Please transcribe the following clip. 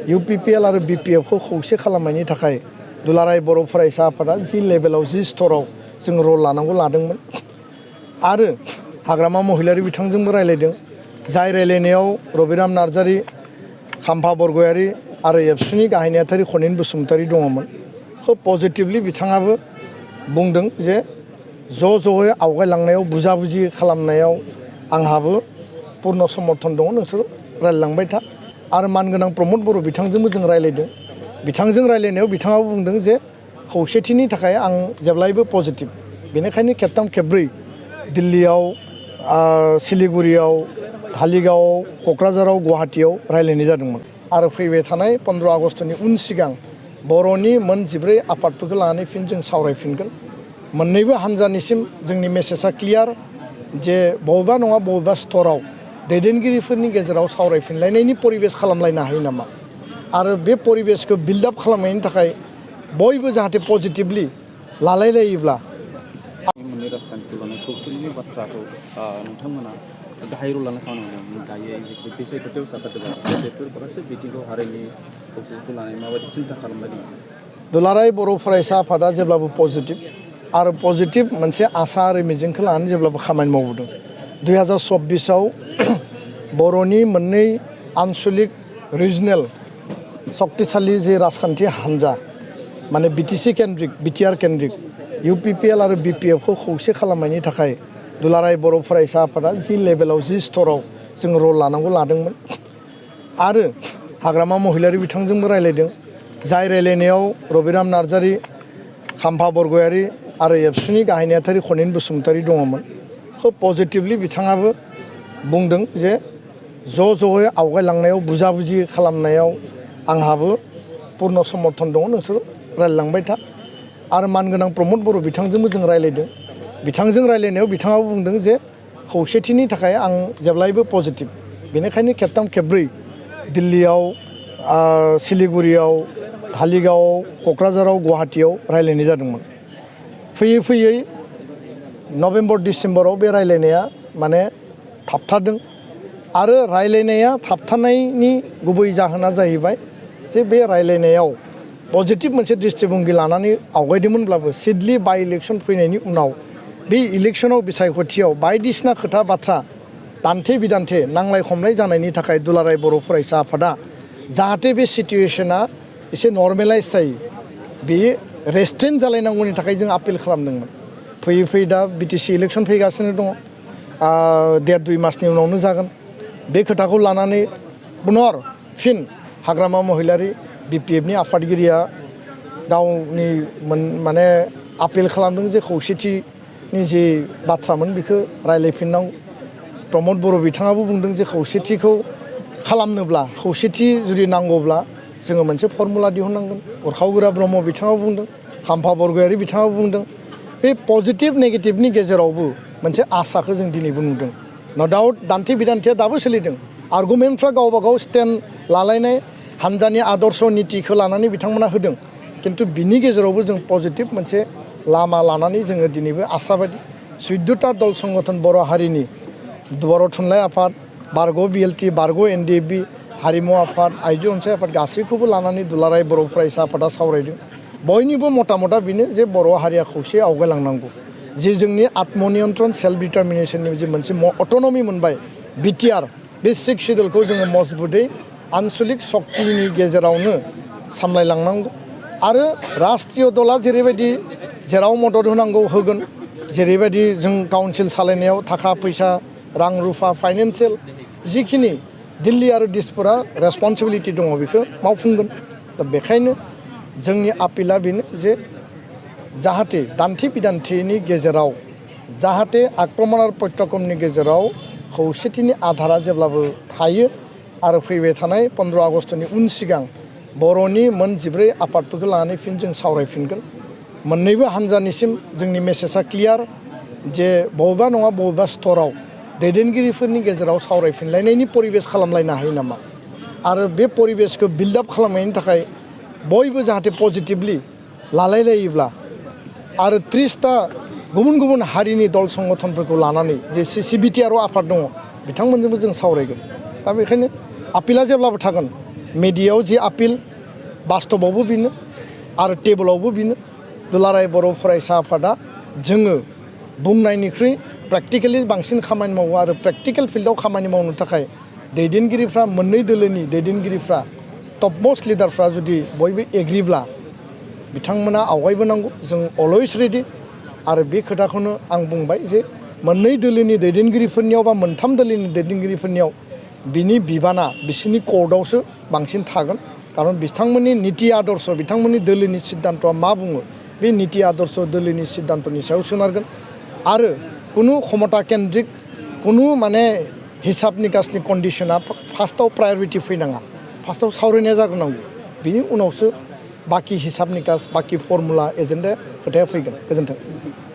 UPPL आरो BPF खौ खौसे खालामनायनि थाखाय दुलाराय बर' फरायसा आफादा जि लेभेलाव जि स्तराव जों रल लानांगौ लादोंमोन आरो हाग्रामा महिलारि बिथांजोंबो रायलायदों जाय रायलायनायाव रबिराम नार्जारि खाम्फा बरगयारि आरो एबसुनि गाहाय नेहाथारि खनिन बसुमतारि दङमोन खोब पजिटिभलि बिथाङाबो बुंदों जे ज'यै आवगायलांनायाव बुजाबुजि खालामनायाव आंहाबो पूर्ण समर्थन दङ नोंसोर रायलायलांबाय था आरो मानगोनां प्रमद बर' बिथांजोंबो जों रायलायदों बिथांजों रायलायनायाव बिथाङाबो बुंदों जे खौसेथिनि थाखाय आं जेब्लायबो पजिटिभ बेनिखायनो खेबथाम खेबब्रै दिल्लीयाव सिलिगुरियाव धालिगावआव क'क्राझाराव गुवाहाटीयाव रायलायनाय जादोंमोन आरो फैबाय थानाय 15 आगस्टनि उन सिगां बर'नि मोन 14 आफादफोरखौ लानानै फिन जों सावरायफिनगोन मोन्नैबो हान्जानिसिम जोंनि मेसेजआ क्लियार जे बबेबा नङा बबेबा स्तराव दैदेनगिरिफोरनि गेजेराव सावरायफिनलायनायनि परिबेस खालामलायनो हायो नामा आरो बे परिबेसखौ बिल्ड आप खालामनायनि थाखाय बयबो जाहाथे पजिटिभलि लालायलायोब्ला मोननै राजखान्थिखौ लानाय खौसेथिनि बाथ्राखौ नोंथांमोना गाहाय रल लानो खामानि दायो बेसे खोथायाव साखादों बेफोर गासै बिथिंखौ हारिनि खौसेथिखौ लानाय माबायदि सिन्था खालामबाय दं दुलाराय बर' फरायसा आफादा जेब्लाबो पजिटिभ आरो पजिटिभ मोनसे आसा आरो मिजिंखौ लानानै जेब्लाबो खामानि मावबोदों 2024आव बर'नि मोननै आनसलिक रिजनेल सक्तिशाली जे राजखान्थि हान्जा माने BTC केन्द्रिक BTR केन्द्रिक UPPL आरो BPF खौ खौसे खालामनायनि थाखाय दुलाराय बर' फरायसा आफादा जि लेभेलाव जि स्तराव जों रल लानांगौ लादोंमोन आरो हाग्रामा महिलारि बिथांजोंबो रायलायदों जाय रायलायनायाव रबिराम नार्जारि खाम्फा बरगयारि आरो एबसुनि गाहाय नेहाथारि खनिन बसुमतारि दङमोन खोब पजिटिभलि बिथाङाबो बुंदों जे ज'यै आवगायलांनायाव बुजाबुजि खालामनायाव आंहाबो पूर्ण समर्थन दङ नोंसोर रायलायलांबाय था आरो मानगोनां प्रमद बर' बिथांजोंबो जों रायलायदों बिथांजों रायलायनायाव बिथाङाबो बुंदों जे खौसेथिनि थाखाय आं जेब्लायबो पजिटिभ बेनिखायनो खेबथाम खेबब्रै दिल्लीयाव सिलिगुरियाव धालिगावआव क'क्राझाराव गुवाहाटीयाव रायलायनाय जादोंमोन फैयै फैयै नभेम्बर डिसेम्बराव बे रायलायनाया माने थाबथादों आरो रायलायनाया थाबथानायनि गुबै जाहोना जाहैबाय जे बे रायलायनायाव पजिटिभ मोनसे दृष्टिभंगि लानानै आवगायदोंमोनब्लाबो सिडली बाइ इलेक्सन फैनायनि उनाव बे इलेक्सनाव बिसायख'थियाव बायदिसिना खोथा बाथ्रा दान्थे बिदान्थे नांलाय खमलाय जानायनि थाखाय दुलाराय बर' फरायसा आफादा जाहाथे बे सिटुएसना एसे नर्मेलाइज जायो बे रेस्ट्रेन्ट जालायनांगौनि थाखाय जों आपिल खालामदोंमोन फैयै फैयै दा BTC इलेक्सन फैगासिनो दङ 1.5-2 मासनि उनावनो जागोन बे खोथाखौ लानानै पुनर फिन हाग्रामा महिलारि BPF नि आफादगिरिया गावनि माने आपिल खालामदों जे खौसेथिनि जे बाथ्रामोन बेखौ रायलायफिननांगौ प्रमद बर' बिथाङाबो बुंदों जे खौसेथिखौ खालामनोब्ला खौसेथि जुदि नांगौब्ला जोङो मोनसे फर्मुला दिहुननांगोन उरखावगोरा ब्रह्म बिथाङाबो बुंदों खाम्फा बरगयारि बिथाङाबो बुंदों बे पजिटिभ नेगेटिभनि गेजेरावबो मोनसे आसाखौ जों दिनैबो नुदों न' डाउट दान्थे बिदान्थेया दाबो सोलिदों आर्गुमेन्टफ्रा गावबा गाव स्टेन्ड लालायनाय हान्जानि आदर्श नितिखौ लानानै बिथांमोना होदों किन्तु बिनि गेजेरावबो जों पजिटिभ मोनसे लामा लानानै जोङो दिनैबो आसाबादि 14टा दल संगठन बर' हारिनि बर' थुनलाइ आफाद बारग' BLT बारग' NDFB हारिमु आफाद आइजो अनसाय आफाद गासैखौबो लानानै दुलाराय बर' फरायसा आफादा सावरायदों बयनिबो मता बेनो जे बर' हारिया खौसे आवगायलांनांगौ जे जोंनि आत्मनियन्त्रण सेल्फ डिटारमिनेसननि जे मोनसे अट'नमि मोनबाय BTR बे 6 सिडुलखौ जोङो मजबुतै आनसलिक सक्तिनि गेजेरावनो सामलायलांनांगौ आरो राष्ट्रीय दला जेरैबायदि जेराव मदद होनांगौ होगोन जेरैबायदि जों काउन्सिल सालायनायाव थाखा फैसा रां रुफा फाइनेन्सियेल जिखिनि दिल्ली आरो दिसपुरा रेसपन्सिबिलिटि दङ बेखौ मावफुंगोन दा बेखायनो जोंनि आपिला बेनो जे जाहाथे दान्थे बिदान्थेनि गेजेराव जाहाथे आक्रमण आरो प्रत्याक्रमणनि गेजेराव खौसेथिनि आधारा जेब्लाबो थायो आरो फैबाय थानाय 15 आगस्टनि उन सिगां बर'नि मोन 14 आफादफोरखौ लानानै फिन जों सावरायफिनगोन मोन्नैबो हान्जानिसिम जोंनि मेसेजआ क्लियार जे बबेबा नङा बबेबा स्तराव दैदेनगिरिफोरनि गेजेराव सावरायफिनलायनायनि परिबेस खालामलायनो हायो नामा आरो बे परिबेसखौ बिल्ड आप खालामनायनि थाखाय बयबो जाहाथे पजिटिभलि लालायलायोब्ला आरो 30टा गुबुन गुबुन हारिनि दल संगठनफोरखौ लानानै जे CBTR आफाद दङ बिथांमोनजोंबो जों सावरायगोन दा बेखायनो आपिला जेब्लाबो थागोन मिडियायाव जि आपिल बास्तबावबो बेनो आरो टेबोलावबो बेनो दुलाराय बर' फरायसा आफादा जोङो बुंनायनिख्रुइ प्रेक्टिकेलि बांसिन खामानि मावो आरो प्रेक्टिकेल फिल्डआव खामानि मावनो थाखाय दैदेनगिरिफ्रा मोननै दोलोनि दैदेनगिरिफ्रा टप मोस्ट लिडारफ्रा जुदि बयबो एग्रिब्ला बिथांमोना आवगायबोनांगौ जों अलवेज रेडि आरो बे खोथाखौनो आं बुंबाय जे मोननै दोलोनि दैदेनगिरिफोरनियाव बा मोनथाम दोलोनि दैदेनगिरिफोरनियाव बिनि बिबाना बिसोरनि कर्टआवसो बांसिन थागोन खारन बिथांमोननि निति आदर्श बिथांमोननि दोलोनि सिद्धान्तआ मा बुङो बे निति आदर्श दोलोनि सिद्धान्तनि सायाव सोनारगोन आरो कुनु क्षमता केन्द्रिक कुनु माने हिसाब निकासनि कन्डिशना फार्स्टआव प्रायरिटि फैनाङा फार्स्टआव सावरायनाया जाग्रोनांगौ बिनि उनावसो बाखि हिसाब निकास बाखि फर्मुला एजेन्डा खोथाया फैगोन गोजोन्थों